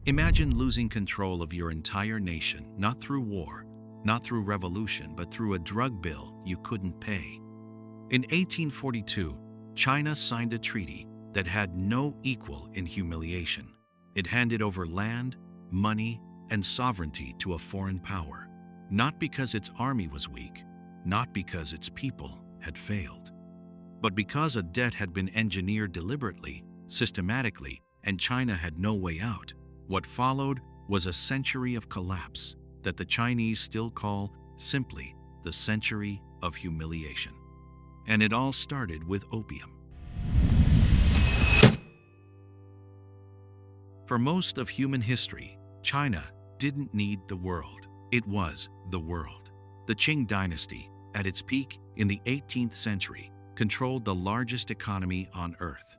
Imagine losing control of your entire nation, not through war, not through revolution, but through a drug bill you couldn't pay. In 1842, China signed a treaty that had no equal in humiliation. It handed over land, money, and sovereignty to a foreign power, not because its army was weak, not because its people had failed, but because a debt had been engineered deliberately, systematically, and China had no way out. What followed was a century of collapse that the Chinese still call simply the century of humiliation. And it all started with opium. For most of human history, China didn't need the world. It was the world. The Qing Dynasty, at its peak in the 18th century, controlled the largest economy on earth.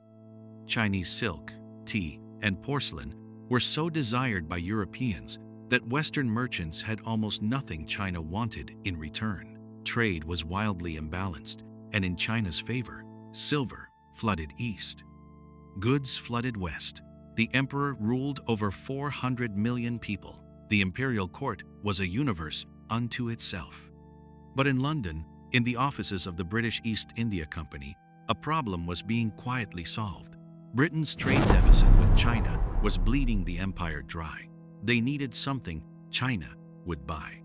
Chinese silk, tea, and porcelain were so desired by Europeans that Western merchants had almost nothing China wanted in return. Trade was wildly imbalanced, and in China's favor, silver flooded east. Goods flooded west. The emperor ruled over 400 million people. The imperial court was a universe unto itself. But in London, in the offices of the British East India Company, a problem was being quietly solved. Britain's trade deficit with China was bleeding the empire dry. They needed something China would buy.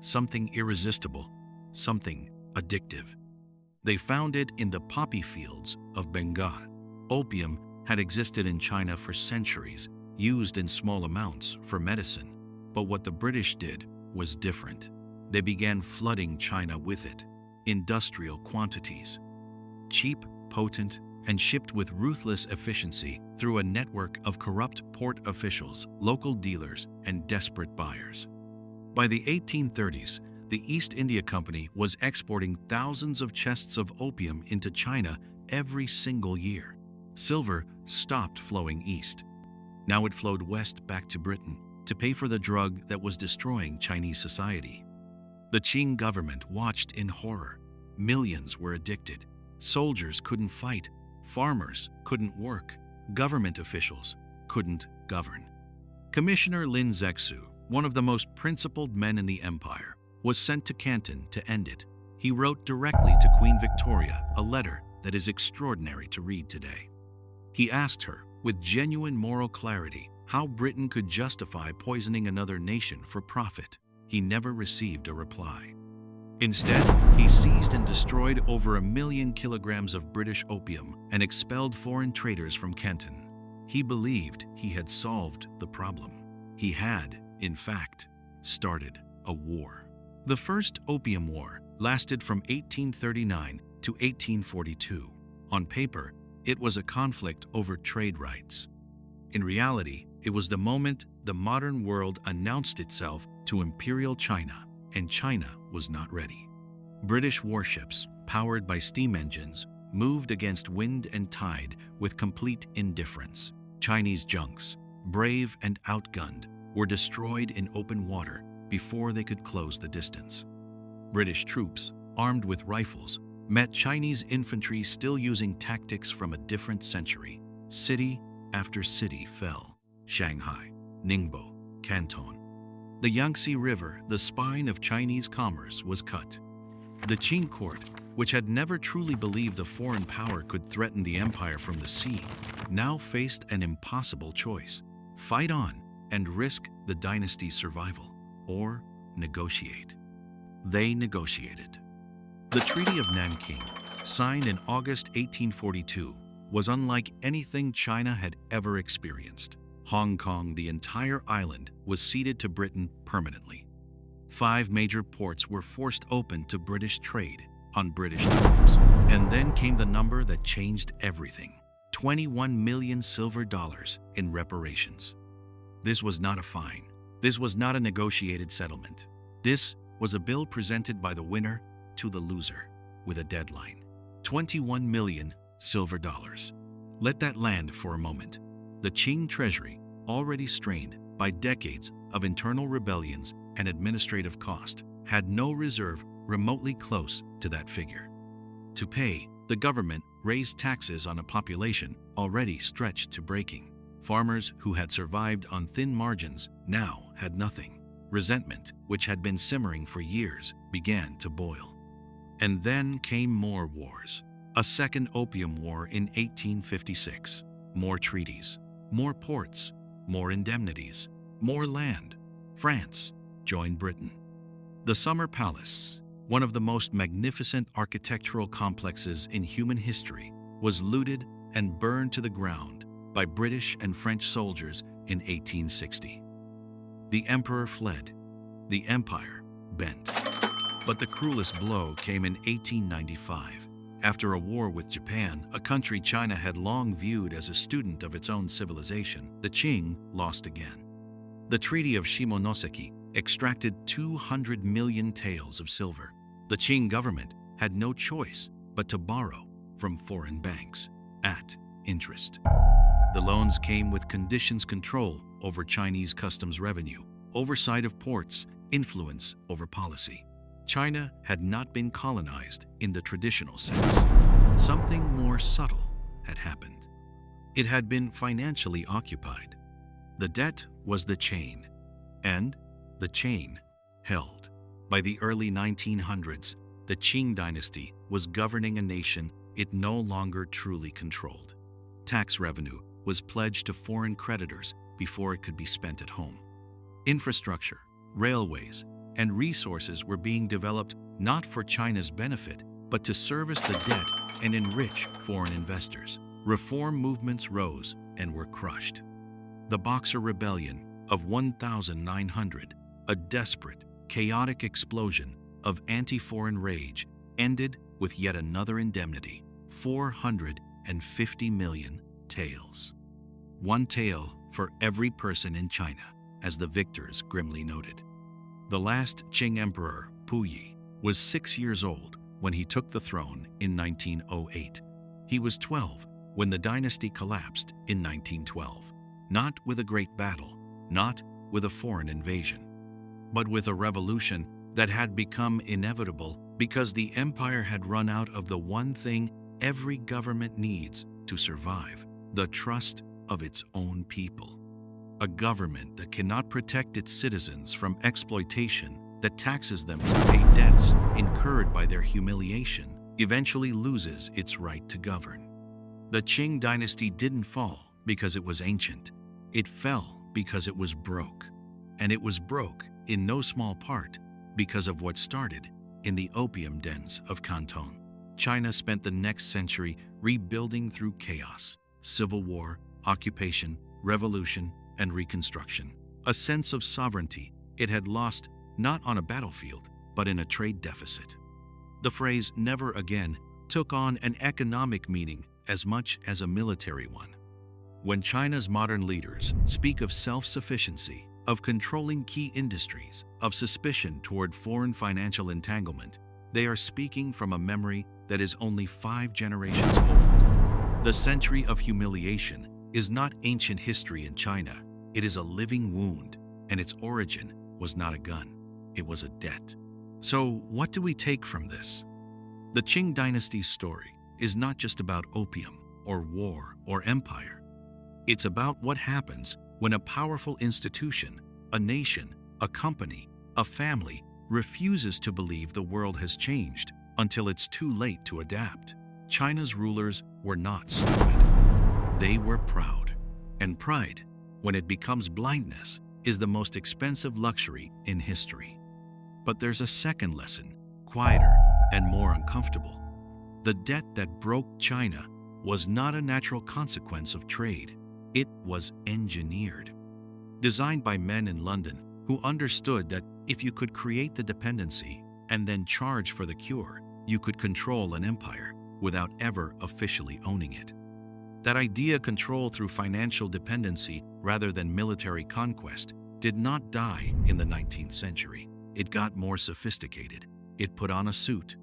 Something irresistible, something addictive. They found it in the poppy fields of Bengal. Opium had existed in China for centuries, used in small amounts for medicine. But what the British did was different. They began flooding China with it, industrial quantities. Cheap, potent, and shipped with ruthless efficiency through a network of corrupt port officials, local dealers, and desperate buyers. By the 1830s, the East India Company was exporting thousands of chests of opium into China every single year. Silver stopped flowing east. Now it flowed west back to Britain to pay for the drug that was destroying Chinese society. The Qing government watched in horror. Millions were addicted. Soldiers couldn't fight. Farmers couldn't work. Government officials couldn't govern. Commissioner Lin Zexu, one of the most principled men in the empire, was sent to Canton to end it. He wrote directly to Queen Victoria a letter that is extraordinary to read today. He asked her, with genuine moral clarity, how Britain could justify poisoning another nation for profit. He never received a reply. Instead, he seized and destroyed over 1 million kilograms of British opium and expelled foreign traders from Canton. He believed he had solved the problem. He had, in fact, started a war. The First Opium War lasted from 1839 to 1842. On paper, it was a conflict over trade rights. In reality, it was the moment the modern world announced itself to Imperial China, and China was not ready. British warships, powered by steam engines, moved against wind and tide with complete indifference. Chinese junks, brave and outgunned, were destroyed in open water before they could close the distance. British troops, armed with rifles, met Chinese infantry still using tactics from a different century. City after city fell. Shanghai, Ningbo, Canton. The Yangtze River, the spine of Chinese commerce, was cut. The Qing court, which had never truly believed a foreign power could threaten the empire from the sea, now faced an impossible choice: fight on and risk the dynasty's survival, or negotiate. They negotiated. The Treaty of Nanking, signed in August 1842, was unlike anything China had ever experienced. Hong Kong, the entire island, was ceded to Britain permanently. 5 major ports were forced open to British trade on British terms. And then came the number that changed everything: 21 million silver dollars in reparations. This was not a fine. This was not a negotiated settlement. This was a bill presented by the winner to the loser with a deadline: 21 million silver dollars. Let that land for a moment. The Qing treasury, already strained by decades of internal rebellions and administrative cost, had no reserve remotely close to that figure. To pay, the government raised taxes on a population already stretched to breaking. Farmers who had survived on thin margins now had nothing. Resentment, which had been simmering for years, began to boil. And then came more wars. A Second Opium War in 1856. More treaties, more ports, more indemnities, more land. France joined Britain. The Summer Palace, one of the most magnificent architectural complexes in human history, was looted and burned to the ground by British and French soldiers in 1860. The emperor fled. The empire bent. But the cruelest blow came in 1895. After a war with Japan, a country China had long viewed as a student of its own civilization, the Qing lost again. The Treaty of Shimonoseki extracted 200 million taels of silver. The Qing government had no choice but to borrow from foreign banks at interest. The loans came with conditions: control over Chinese customs revenue, oversight of ports, influence over policy. China had not been colonized in the traditional sense. Something more subtle had happened. It had been financially occupied. The debt was the chain, and the chain held. By the early 1900s, the Qing Dynasty was governing a nation it no longer truly controlled. Tax revenue was pledged to foreign creditors before it could be spent at home. Infrastructure, railways, and resources were being developed not for China's benefit, but to service the debt and enrich foreign investors. Reform movements rose and were crushed. The Boxer Rebellion of 1900, a desperate, chaotic explosion of anti-foreign rage, ended with yet another indemnity: 450 million taels. One tael for every person in China, as the victors grimly noted. The last Qing emperor, Puyi, was 6 years old when he took the throne in 1908. He was 12 when the dynasty collapsed in 1912. Not with a great battle, not with a foreign invasion, but with a revolution that had become inevitable because the empire had run out of the one thing every government needs to survive: the trust of its own people. A government that cannot protect its citizens from exploitation, that taxes them to pay debts incurred by their humiliation, eventually loses its right to govern. The Qing dynasty didn't fall because it was ancient. It fell because it was broke. And it was broke in no small part because of what started in the opium dens of Canton. China spent the next century rebuilding through chaos: civil war, occupation, revolution, and reconstruction. A sense of sovereignty it had lost not on a battlefield, but in a trade deficit. The phrase "never again" took on an economic meaning as much as a military one. When China's modern leaders speak of self-sufficiency, of controlling key industries, of suspicion toward foreign financial entanglement, they are speaking from a memory that is only 5 generations old. The century of humiliation is not ancient history in China. It is a living wound, and its origin was not a gun. It was a debt. So what do we take from this? The Qing dynasty's story is not just about opium or war or empire. It's about what happens when a powerful institution, a nation, a company, a family refuses to believe the world has changed until it's too late to adapt. China's rulers were not stupid. They were proud. And pride, when it becomes blindness, is the most expensive luxury in history. But there's a second lesson, quieter and more uncomfortable. The debt that broke China was not a natural consequence of trade. It was engineered. Designed by men in London who understood that if you could create the dependency and then charge for the cure, you could control an empire without ever officially owning it. That idea, control through financial dependency rather than military conquest, did not die in the 19th century. It got more sophisticated. It put on a suit.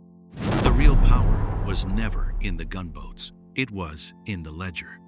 The real power was never in the gunboats. It was in the ledger.